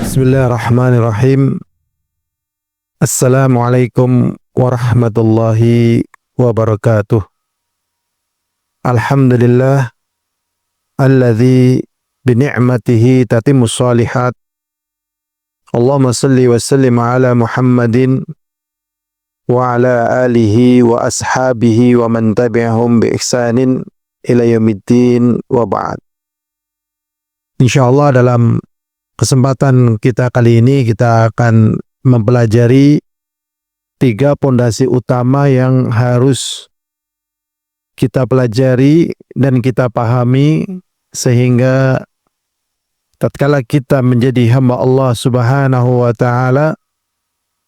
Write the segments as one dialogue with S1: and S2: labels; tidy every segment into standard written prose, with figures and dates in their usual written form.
S1: Bismillahirrahmanirrahim. Assalamualaikum warahmatullahi wabarakatuh. Alhamdulillah alladzi bini'matihi tatimmus shalihat. Allahumma salli wa sallim ala Muhammadin wa ala alihi wa ashabihi wa man tabi'ahum bi ihsanin ila yaumiddin wa ba'd. Insyaallah dalam kesempatan kita kali ini kita akan mempelajari 3 pondasi utama yang harus kita pelajari dan kita pahami sehingga tatkala kita menjadi hamba Allah Subhanahu wa taala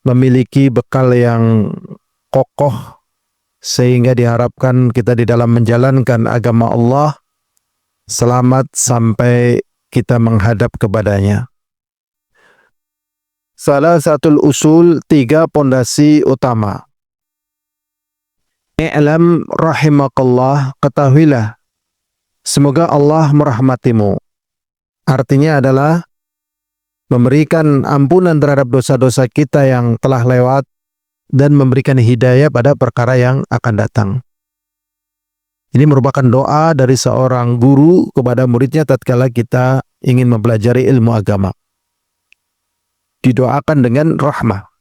S1: memiliki bekal yang kokoh sehingga diharapkan kita di dalam menjalankan agama Allah selamat sampai kita menghadap kepadanya. Salah satu usul 3 pondasi utama. I'lam rahimakallah, ketahuilah semoga Allah merahmatimu. Artinya adalah memberikan ampunan terhadap dosa-dosa kita yang telah lewat dan memberikan hidayah pada perkara yang akan datang. Ini merupakan doa dari seorang guru kepada muridnya tatkala kita ingin mempelajari ilmu agama. Didoakan dengan rahmah.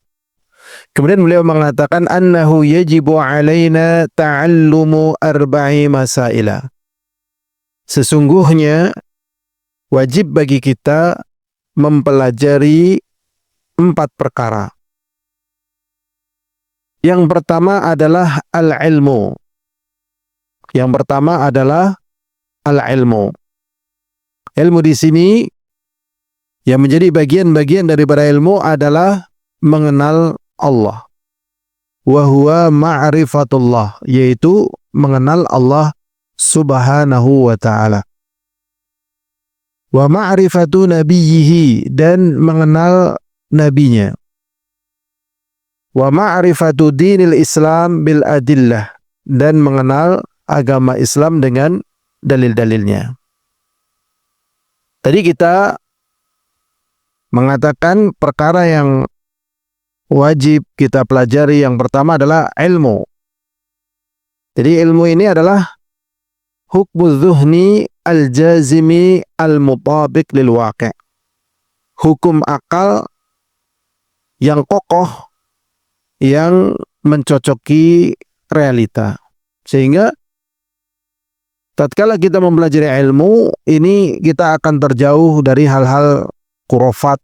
S1: Kemudian beliau mengatakan annahu yajibu alaina ta'allumu arba'i masaila. Sesungguhnya wajib bagi kita mempelajari 4 perkara. Yang pertama adalah al-ilmu. Yang pertama adalah al-ilmu. Ilmu di sini yang menjadi bagian-bagian daripada ilmu adalah mengenal Allah. Wa huwa ma'rifatullah, yaitu mengenal Allah Subhanahu wa taala. Wa ma'rifatu nabiyhi, dan mengenal nabinya. Wa ma'rifatu dinil Islam bil adillah, dan mengenal agama Islam dengan dalil-dalilnya. Tadi kita mengatakan perkara yang wajib kita pelajari yang pertama adalah ilmu. Jadi ilmu ini adalah hukmu zuhni al-jazimi al-mutabiq lil waqi'. Hukum akal yang kokoh yang mencocoki realita. Sehingga tatkala kita mempelajari ilmu ini kita akan terjauh dari hal-hal khurafat,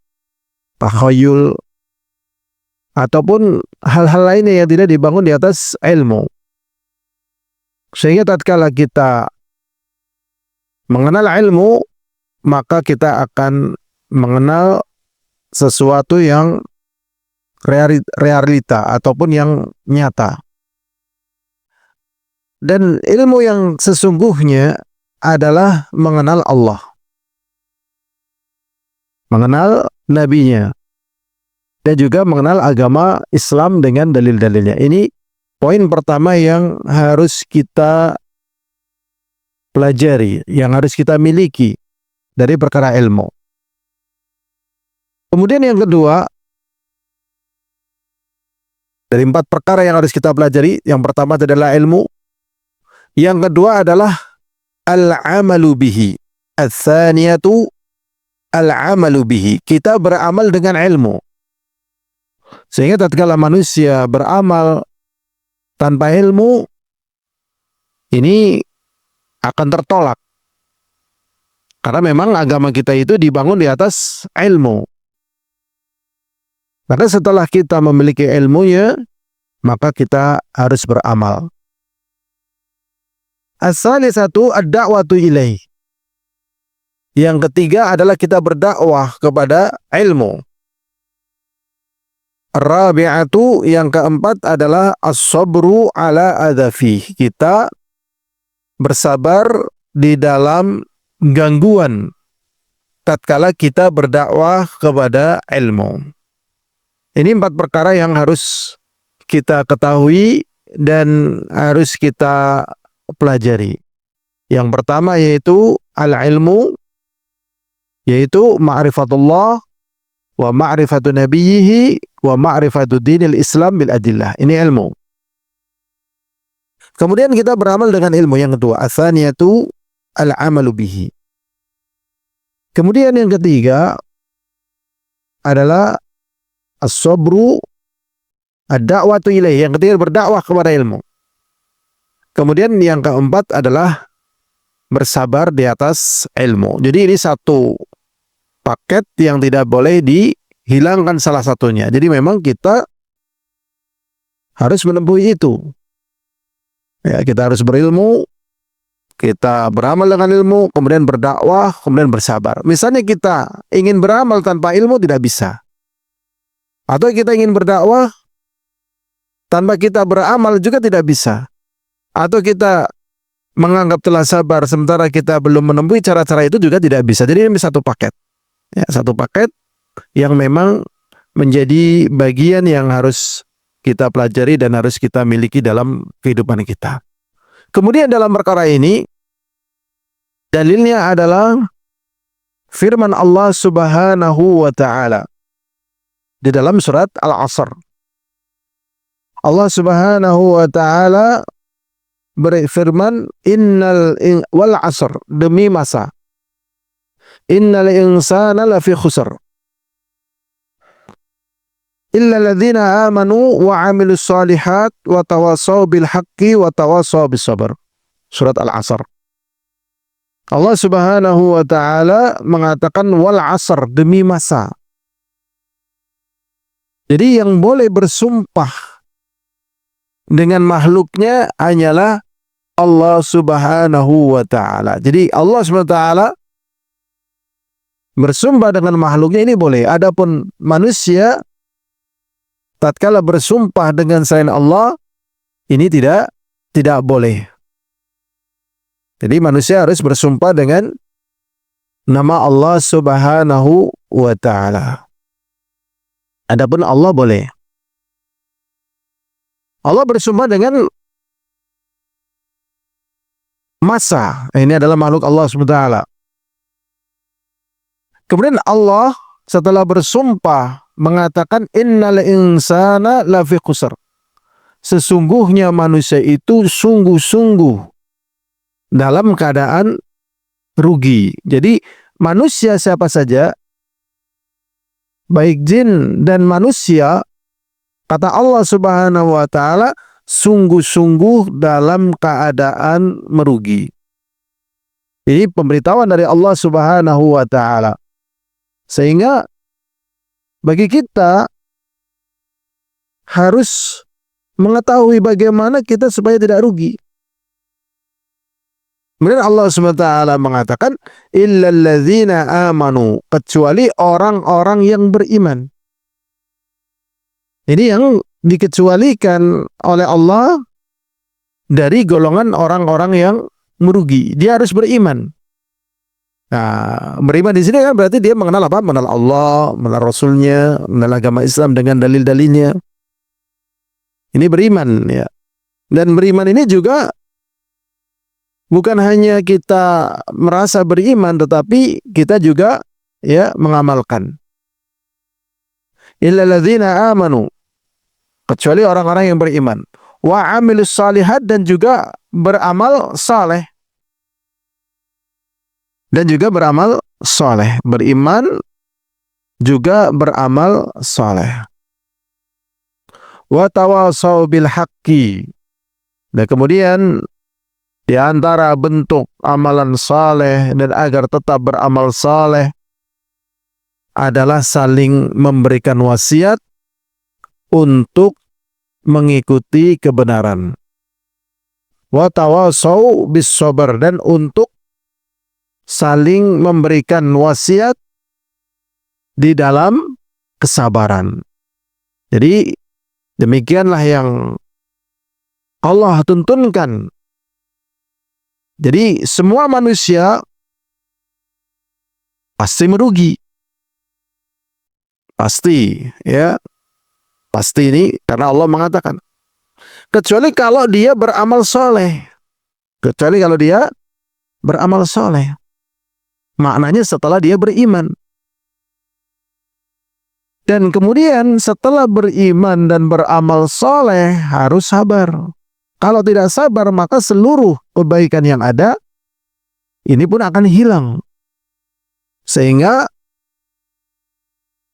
S1: takhayul, ataupun hal-hal lainnya yang tidak dibangun di atas ilmu. Sehingga tatkala kita mengenal ilmu, maka kita akan mengenal sesuatu yang realita ataupun yang nyata. Dan ilmu yang sesungguhnya adalah mengenal Allah, mengenal nabinya, dan juga mengenal agama Islam dengan dalil-dalilnya. Ini poin pertama yang harus kita pelajari, yang harus kita miliki dari perkara ilmu. Kemudian yang kedua, dari 4 perkara yang harus kita pelajari, yang pertama adalah ilmu. Yang kedua adalah al-amalu bihi. Ats-tsaniyatu al-amalu bihi. Kita beramal dengan ilmu. Sehingga tatkala manusia beramal tanpa ilmu, ini akan tertolak. Karena memang agama kita itu dibangun di atas ilmu. Karena setelah kita memiliki ilmunya, maka kita harus beramal. As-salisatu ad-da'watu ilaih. Yang ketiga adalah kita berdakwah kepada ilmu. Rabi'atu, yang keempat adalah as-sabru ala adzafi. Kita bersabar di dalam gangguan tatkala kita berdakwah kepada ilmu. Ini 4 perkara yang harus kita ketahui dan harus kita pelajari. Yang pertama yaitu al-ilmu, yaitu ma'rifatullah, wa ma'rifatu nabiyhi wa ma'rifatu dinil Islam bil adillah. Ini ilmu. Kemudian kita beramal dengan ilmu yang kedua, atsaniyatu al-amalu bihi. Kemudian yang ketiga adalah as-sabru ad-da'watu ilaih. Yang ketiga berdakwah kepada ilmu. Kemudian yang keempat adalah bersabar di atas ilmu. Jadi ini satu paket yang tidak boleh dihilangkan salah satunya. Jadi memang kita harus menempuh itu. Ya, kita harus berilmu, kita beramal dengan ilmu, kemudian berdakwah, kemudian bersabar. Misalnya kita ingin beramal tanpa ilmu tidak bisa. Atau kita ingin berdakwah tanpa kita beramal juga tidak bisa. Atau kita menganggap telah sabar sementara kita belum menemui cara-cara itu juga tidak bisa. Jadi ini satu paket. Ya, satu paket yang memang menjadi bagian yang harus kita pelajari dan harus kita miliki dalam kehidupan kita. Kemudian dalam perkara ini dalilnya adalah firman Allah Subhanahu wa taala di dalam surat Al-Asr. Allah Subhanahu wa taala berfirman, wal 'asr, demi masa. Innal insana lafi khusr illa alladzina amanu wa 'amilus shalihat wa tawassaw bil haqqi wa tawassaw bis sabr. Surat Al-Asr. Allah Subhanahu wa taala mengatakan wal 'asr, demi masa. Jadi yang boleh bersumpah dengan makhluknya hanyalah Allah Subhanahu wa taala. Jadi Allah Subhanahu wa taala bersumpah dengan makhluknya ini boleh. Adapun manusia tatkala bersumpah dengan selain Allah ini tidak boleh. Jadi manusia harus bersumpah dengan nama Allah Subhanahu wa taala. Adapun Allah boleh. Allah bersumpah dengan masa. Ini adalah makhluk Allah Subhanahu wa taala. Kemudian Allah setelah bersumpah mengatakan innal insana lafi khusr. Sesungguhnya manusia itu sungguh-sungguh dalam keadaan rugi. Jadi manusia siapa saja, baik jin dan manusia, kata Allah Subhanahu wa taala, sungguh-sungguh dalam keadaan merugi. Ini pemberitahuan dari Allah Subhanahu wa taala. Sehingga bagi kita harus mengetahui bagaimana kita supaya tidak rugi. Kemudian Allah SWT mengatakan illal ladzina amanu, kecuali orang-orang yang beriman. Ini yang dikecualikan oleh Allah dari golongan orang-orang yang merugi. Dia harus beriman. Nah, beriman di sini kan berarti dia mengenal apa? Mengenal Allah, mengenal Rasulnya, mengenal agama Islam dengan dalil-dalilnya. Ini beriman, ya. Dan beriman ini juga bukan hanya kita merasa beriman, tetapi kita juga ya mengamalkan. Illal ladzina amanu, kecuali orang-orang yang beriman. Wa 'amilus shalihat, dan juga beramal saleh. Dan juga beramal saleh. Beriman juga beramal saleh. Wa tawassaw bil haqqi. Dan kemudian di antara bentuk amalan saleh dan agar tetap beramal saleh adalah saling memberikan wasiat untuk mengikuti kebenaran. Wa tawassaw bis sabr, dan untuk saling memberikan wasiat di dalam kesabaran. Jadi demikianlah yang Allah tuntunkan. Jadi semua manusia pasti merugi. Pasti, ya. Pasti ini karena Allah mengatakan. Kecuali kalau dia beramal soleh. Kecuali kalau dia beramal soleh. Maknanya setelah dia beriman. Dan kemudian setelah beriman dan beramal soleh harus sabar. Kalau tidak sabar maka seluruh kebaikan yang ada ini pun akan hilang. Sehingga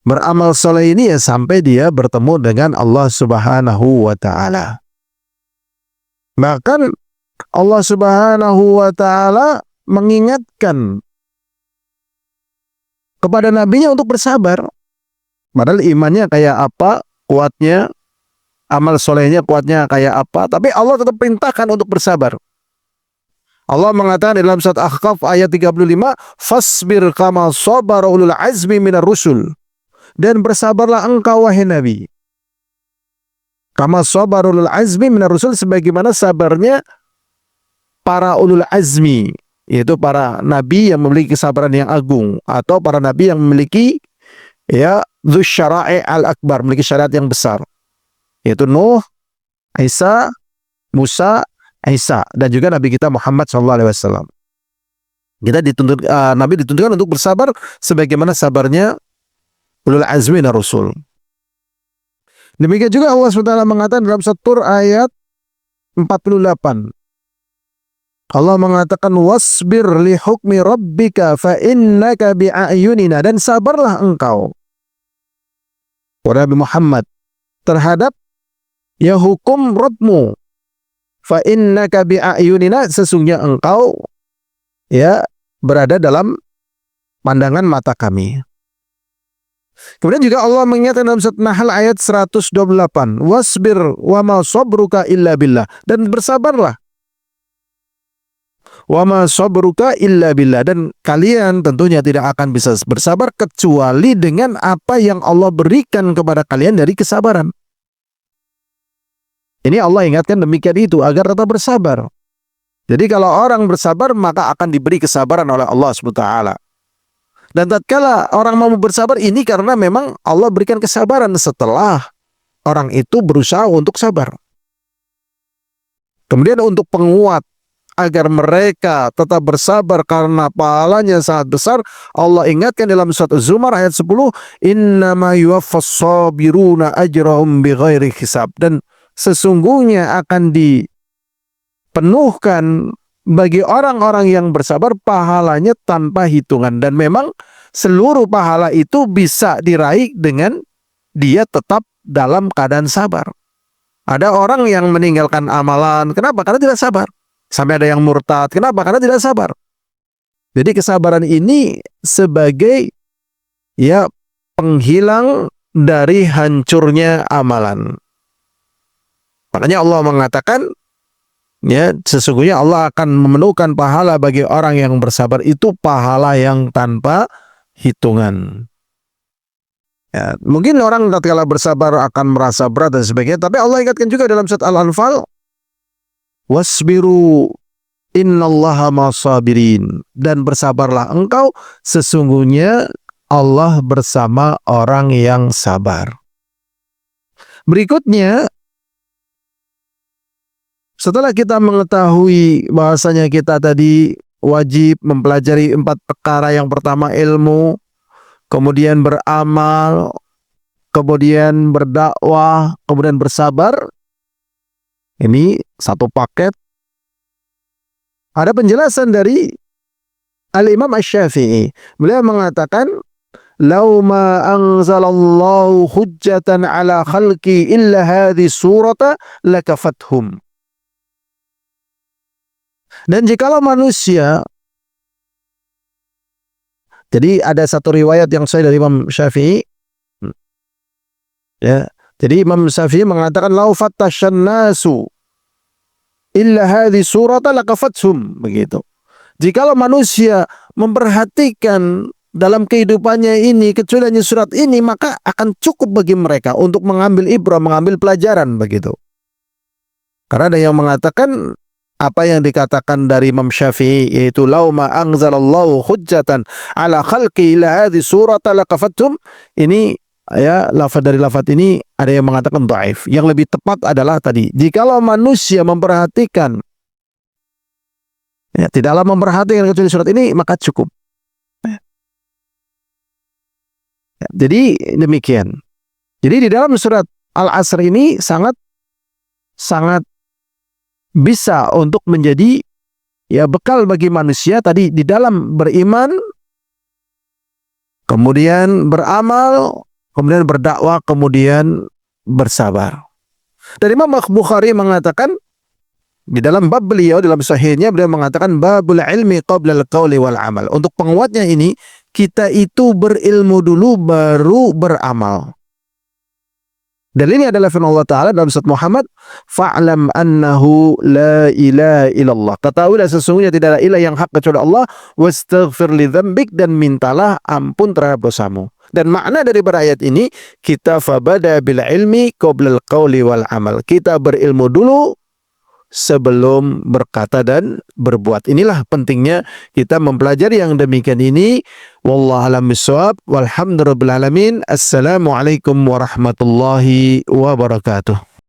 S1: beramal soleh ini ya sampai dia bertemu dengan Allah Subhanahu wa Ta'ala. Bahkan Allah Subhanahu wa Ta'ala mengingatkan kepada nabinya untuk bersabar. Padahal imannya kayak apa, kuatnya, amal solehnya kuatnya kayak apa, tapi Allah tetap perintahkan untuk bersabar. Allah mengatakan dalam surat Ahqaf ayat 35, "Fasbir kama sabara ulul azmi minar rusul." Dan bersabarlah engkau wahai Nabi. Kama sabara ulul azmi minar rusul, sebagaimana sabarnya para ulul azmi, yaitu para nabi yang memiliki kesabaran yang agung, atau para nabi yang memiliki ya dzusyara'i al-akbar, memiliki syariat yang besar, yaitu Nuh, Isa, Musa, Isa, dan juga Nabi kita Muhammad SAW. Kita dituntut, Nabi dituntutkan untuk bersabar sebagaimana sabarnya ulul azmi na Rasul. Demikian juga Allah SWT mengatakan dalam Tur ayat 48. Allah mengatakan wasbir li hukmi rabbika fa innaka bi'ayunina, dan sabarlah engkau Nabi Muhammad terhadap ya hukum Rabbmu. Fa innaka bi'ayunina, sesungguhnya engkau ya berada dalam pandangan mata kami. Kemudian juga Allah mengingatkan dalam surat Nahl ayat 128, wasbir wa ma sabruka illa billah, dan bersabarlah. Wa ma sabruka illa billah, dan kalian tentunya tidak akan bisa bersabar kecuali dengan apa yang Allah berikan kepada kalian dari kesabaran. Ini Allah ingatkan demikian itu agar tetap bersabar. Jadi kalau orang bersabar maka akan diberi kesabaran oleh Allah SWT. Dan tatkala orang mau bersabar ini karena memang Allah berikan kesabaran setelah orang itu berusaha untuk sabar. Kemudian untuk penguat agar mereka tetap bersabar karena pahalanya sangat besar, Allah ingatkan dalam surat Az-Zumar ayat 10, innama yuwaffas sabiruna ajrahum bighairi hisab, dan sesungguhnya akan dipenuhkan bagi orang-orang yang bersabar pahalanya tanpa hitungan. Dan memang seluruh pahala itu bisa diraih dengan dia tetap dalam keadaan sabar. Ada orang yang meninggalkan amalan, kenapa? Karena tidak sabar. Sampai ada yang murtad, kenapa? Karena tidak sabar. Jadi kesabaran ini sebagai ya penghilang dari hancurnya amalan. Makanya Allah mengatakan ya sesungguhnya Allah akan memenuhkan pahala bagi orang yang bersabar, itu pahala yang tanpa hitungan. Ya, mungkin orang tatkala bersabar akan merasa berat dan sebagainya, tapi Allah ingatkan juga dalam surat Al-Anfal, wasbiru innallaha masabirin, dan bersabarlah engkau, sesungguhnya Allah bersama orang yang sabar. Berikutnya, setelah kita mengetahui bahasanya kita tadi wajib mempelajari 4 perkara. Yang pertama ilmu, kemudian beramal, kemudian berdakwah, kemudian bersabar. Ini satu paket. Ada penjelasan dari Al-Imam Asy-Syafi'i. Beliau mengatakan, "Lau ma anzalallahu hujjatan ala khalqi illa hadhi surata lakafathum." Dan jikalau manusia, jadi ada satu riwayat yang saya dari Imam Syafi'i, ya. Jadi Imam Syafi'i mengatakan, lau fattasyan nasu illa hadhi surata lakafathum, begitu. Jikalau manusia memperhatikan dalam kehidupannya ini kecuali hanya surat ini, maka akan cukup bagi mereka untuk mengambil ibrah, mengambil pelajaran, begitu. Karena ada yang mengatakan apa yang dikatakan dari Imam Syafi'i, yaitu lau ma anzalallahu hujjatan ala khalqi illa hadhi surata lakafathum, ini ya lafaz dari lafaz ini ada yang mengatakan dhaif. Yang lebih tepat adalah tadi, jikalau manusia memperhatikan, ya, tidaklah memperhatikan kecuali surat ini, maka cukup. Ya, jadi demikian. Jadi di dalam surat Al-Asr ini sangat bisa untuk menjadi bekal bagi manusia tadi di dalam beriman, kemudian beramal, kemudian berdakwah, kemudian bersabar. Dan Imam Bukhari mengatakan di dalam bab beliau, dalam sahihnya beliau mengatakan babul ilmi qabla al-qawli wal amal. Untuk penguatnya ini, kita itu berilmu dulu baru beramal. Dan ini adalah firman Allah Ta'ala dalam surat Muhammad, fa'lam annahu la ilaha illallah. Ketahuilah sesungguhnya tidak ada ilah yang hak kecuali Allah, wastaghfir li dzambik, dan mintalah ampun terhadap dosamu. Dan makna dari ayat ini, kita fabada bil ilmi qabla al-qawli wal amal. Kita berilmu dulu sebelum berkata dan berbuat. Inilah pentingnya kita mempelajari yang demikian ini. Wallahu a'lam bishawab. Walhamdulillahirabbil alamin. Assalamualaikum warahmatullahi wabarakatuh.